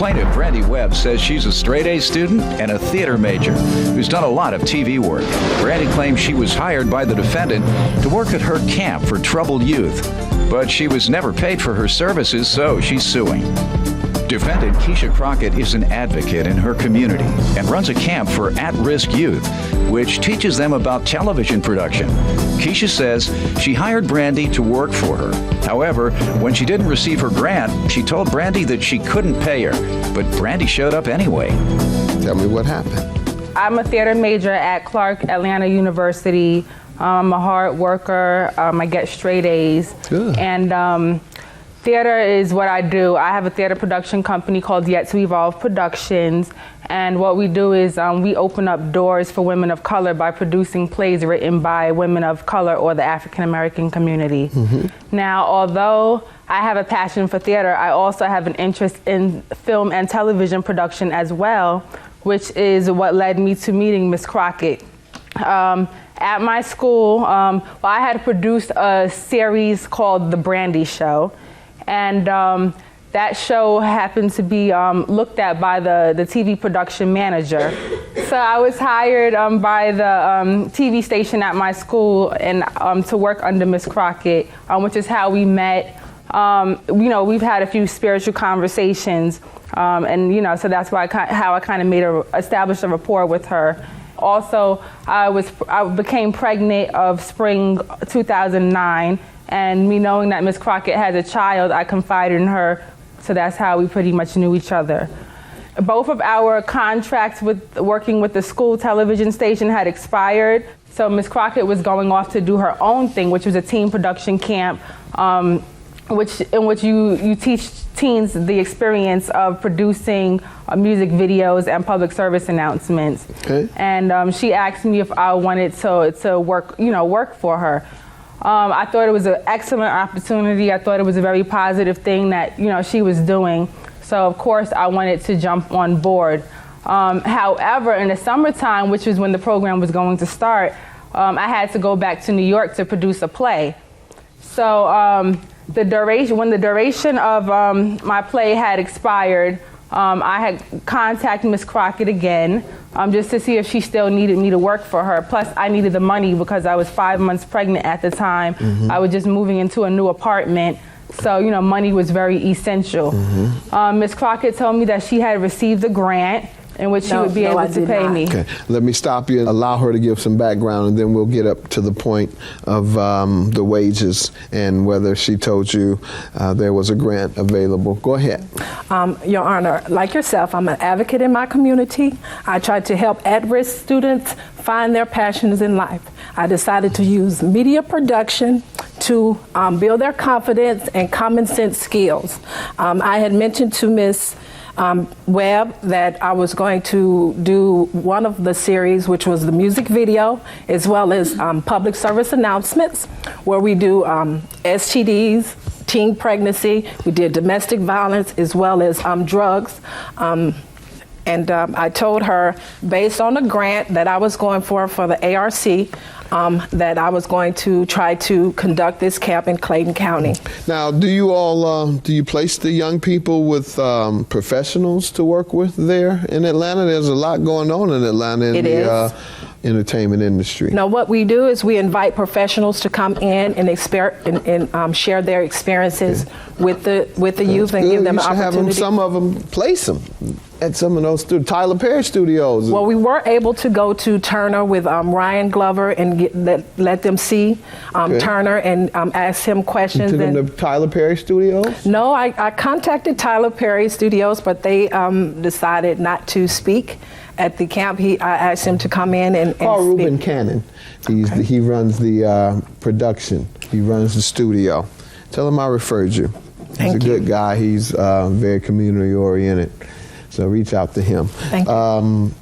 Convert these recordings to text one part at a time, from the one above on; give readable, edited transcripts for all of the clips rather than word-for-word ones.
Plaintiff Brandy Webb says she's a straight-A student and a theater major who's done a lot of TV work. Brandy claims she was hired by the defendant to work at her camp for troubled youth, but she was never paid for her services, so she's suing. Defendant Keisha Crockett is an advocate in her community and runs a camp for at-risk youth, which teaches them about television production. Keisha says she hired Brandy to work for her. However, when she didn't receive her grant, she told Brandy that she couldn't pay her, but Brandy showed up anyway. Tell me what happened. I'm a theater major at Clark Atlanta University. I'm a hard worker. I get straight A's. Good. And theater is what I do. I have a theater production company called Yet to Evolve Productions, and what we do is we open up doors for women of color by producing plays written by women of color or the African American community. Now, although I have a passion for theater, I also have an interest in film and television production as well, which is what led me to meeting Miss Crockett. At my school, I had produced a series called The Brandy Show. And that show happened to be looked at by the TV production manager. So I was hired by the TV station at my school and to work under Miss Crockett, which is how we met. We've had a few spiritual conversations, and so that's why how I kind of established a rapport with her. Also, I became pregnant of spring 2009. And me knowing that Miss Crockett has a child, I confided in her, so that's how we pretty much knew each other. Both of our contracts with working with the school television station had expired, so Miss Crockett was going off to do her own thing, which was a teen production camp, in which you teach teens the experience of producing music videos and public service announcements. Okay. And she asked me if I wanted to work for her. I thought it was an excellent opportunity. I thought it was a very positive thing that she was doing. So of course I wanted to jump on board. However, in the summertime, which was when the program was going to start, I had to go back to New York to produce a play. So when the duration of my play had expired, I had contacted Miss Crockett again just to see if she still needed me to work for her. Plus, I needed the money because I was 5 months pregnant at the time. I was just moving into a new apartment. So, money was very essential. Miss Crockett told me that she had received a grant in which she would be able to pay me. Okay, let me stop you and allow her to give some background, and then we'll get up to the point of the wages and whether she told you there was a grant available. Go ahead. Your Honor, like yourself, I'm an advocate in my community. I try to help at-risk students find their passions in life. I decided to use media production to build their confidence and common sense skills. I had mentioned to Ms. Webb that I was going to do one of the series, which was the music video, as well as public service announcements, where we do STDs, teen pregnancy, we did domestic violence, as well as drugs. And I told her, based on the grant that I was going for the ARC, that I was going to try to conduct this camp in Clayton County. Now, do you all, do you place the young people with professionals to work with there in Atlanta? There's a lot going on in Atlanta in the entertainment industry. No, what we do is we invite professionals to come in and share their experiences with the youth and give them an opportunity. Some of them place them at some of those Tyler Perry studios. Well, we were able to go to Turner with Ryan Glover and let them see Turner and ask him questions. You took them to Tyler Perry studios? No, I contacted Tyler Perry studios, but they decided not to speak at the camp. I asked him to come in and Paul speak. Reuben Cannon. He runs the production. He runs the studio. Tell him I referred you. He's a good guy. He's very community oriented. So reach out to him. Thank you.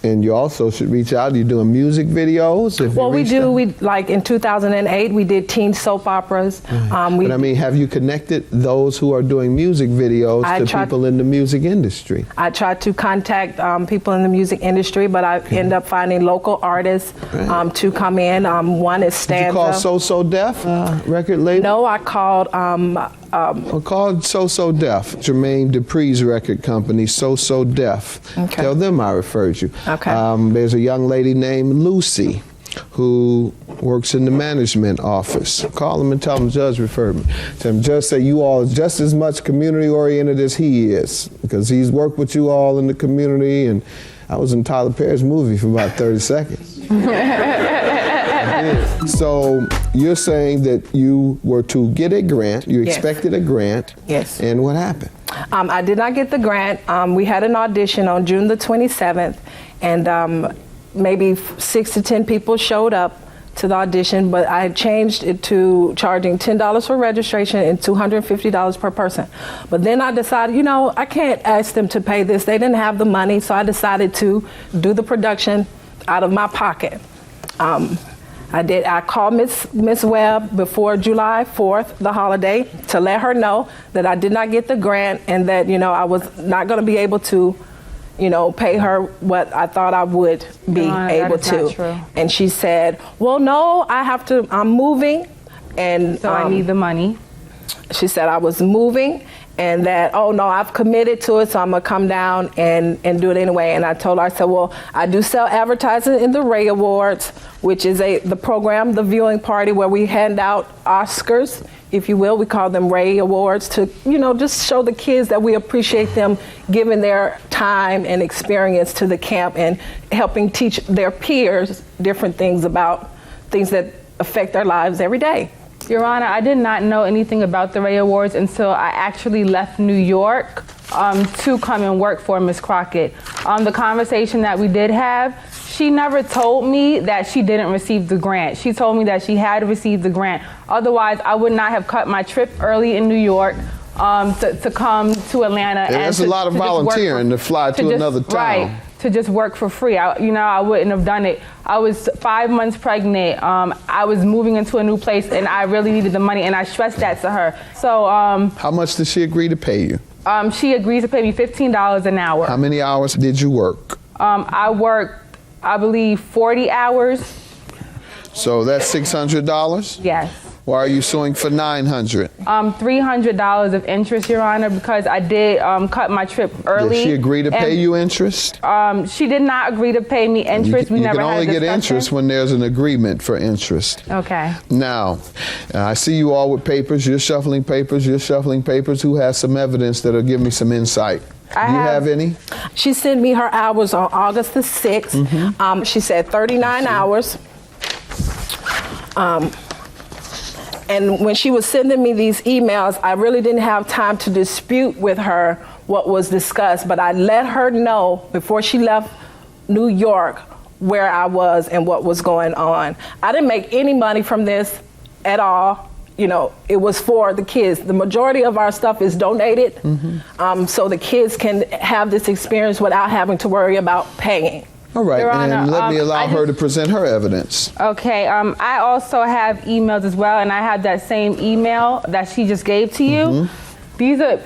And you also should reach out. You're doing music videos? Well, we do. We like in 2008, we did teen soap operas. But I mean, have you connected those who are doing music videos to people in the music industry? I try to contact people in the music industry, but I end up finding local artists to come in. One is Stanza. Did you call So So Def record label? No, I called Well, called So Def, Jermaine Dupree's record company, So Def. Okay. Tell them I referred you. Okay. There's a young lady named Lucy who works in the management office. Call them and tell them Judge referred me. Tell them Judge say you all are just as much community oriented as he is, because he's worked with you all in the community, and I was in Tyler Perry's movie for about 30 seconds. So you're saying that you were to get a grant, you Yes. expected a grant. Yes. And what happened? I did not get the grant. We had an audition on June the 27th, and maybe 6 to 10 people showed up to the audition, but I changed it to charging $10 for registration and $250 per person. But then I decided, you know, I can't ask them to pay this. They didn't have the money, so I decided to do the production out of my pocket. I called Miss Webb before July 4th, the holiday, to let her know that I did not get the grant and that, you know, I was not going to be able to, you know, pay her what I thought I would be able that is not to. true. And she said, well, no, I'm moving. And So I need the money. she said I was moving and that, oh no, I've committed to it, so I'm gonna come down and do it anyway. And I told her, I said, well, I do sell advertising in the Ray Awards, which is the program, the viewing party where we hand out Oscars, if you will. We call them Ray Awards to, you know, just show the kids that we appreciate them giving their time and experience to the camp and helping teach their peers different things about things that affect their lives every day. Your Honor, I did not know anything about the Ray Awards until I actually left New York to come and work for Ms. Crockett. The conversation that we did have, she never told me that she didn't receive the grant. She told me that she had received the grant. Otherwise, I would not have cut my trip early in New York to come to Atlanta. Yeah, that's a lot of volunteering to fly to another town. Right. To just work for free. I wouldn't have done it. I was 5 months pregnant. I was moving into a new place and I really needed the money, and I stressed that to her. So how much did she agree to pay you? She agreed to pay me $15 an hour. How many hours did you work? I worked, I believe, 40 hours. So that's $600? Yes. Why are you suing for $900? $300 of interest, Your Honor, because I did cut my trip early. Did she agree to pay you interest? She did not agree to pay me interest. You can only get interest when there's an agreement for interest. Okay. Now, I see you all with papers. You're shuffling papers. Who has some evidence that'll give me some insight? Do you have any? She sent me her hours on August the 6th. She said 39 hours. And when she was sending me these emails, I really didn't have time to dispute with her what was discussed, but I let her know before she left New York where I was and what was going on. I didn't make any money from this at all. You know, it was for the kids. The majority of our stuff is donated, so the kids can have this experience without having to worry about paying. All right, Your Honor, and let me allow her to present her evidence. Okay, I also have emails as well, and I have that same email that she just gave to you.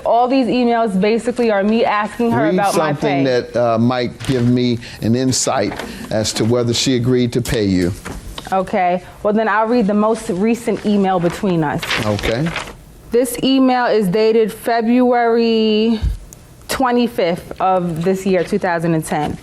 All these emails basically are me asking her about my pay. Read something that might give me an insight as to whether she agreed to pay you. Okay, well then I'll read the most recent email between us. Okay. This email is dated February 25th of this year, 2010.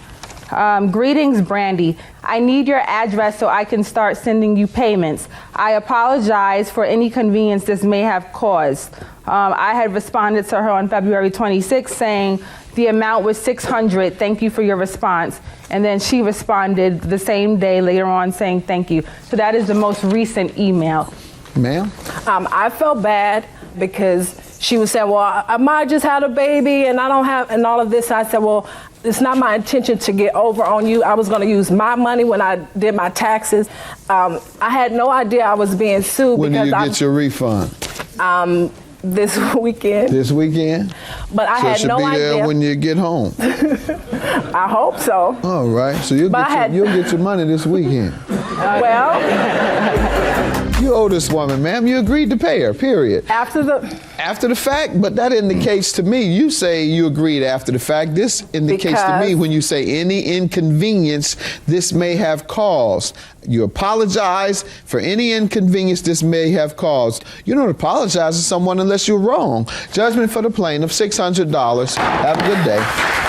Greetings, Brandy. I need your address so I can start sending you payments. I apologize for any inconvenience this may have caused. I had responded to her on February 26th saying the amount was $600. Thank you for your response. And then she responded the same day later on saying thank you. So that is the most recent email. Ma'am? I felt bad because she was saying, well, I might just had a baby and I don't have, and all of this. I said, well, it's not my intention to get over on you. I was going to use my money when I did my taxes. I had no idea I was being sued. When do you get your refund? This weekend. This weekend? But I had no idea. So it should be there when you get home. I hope so. All right, so you'll get your money this weekend. Well. You owe this woman, ma'am. You agreed to pay her, period. After the fact, but that indicates to me, you say you agreed after the fact. This indicates to me when you say any inconvenience this may have caused. You apologize for any inconvenience this may have caused. You don't apologize to someone unless you're wrong. Judgment for the plaintiff, $600. Have a good day.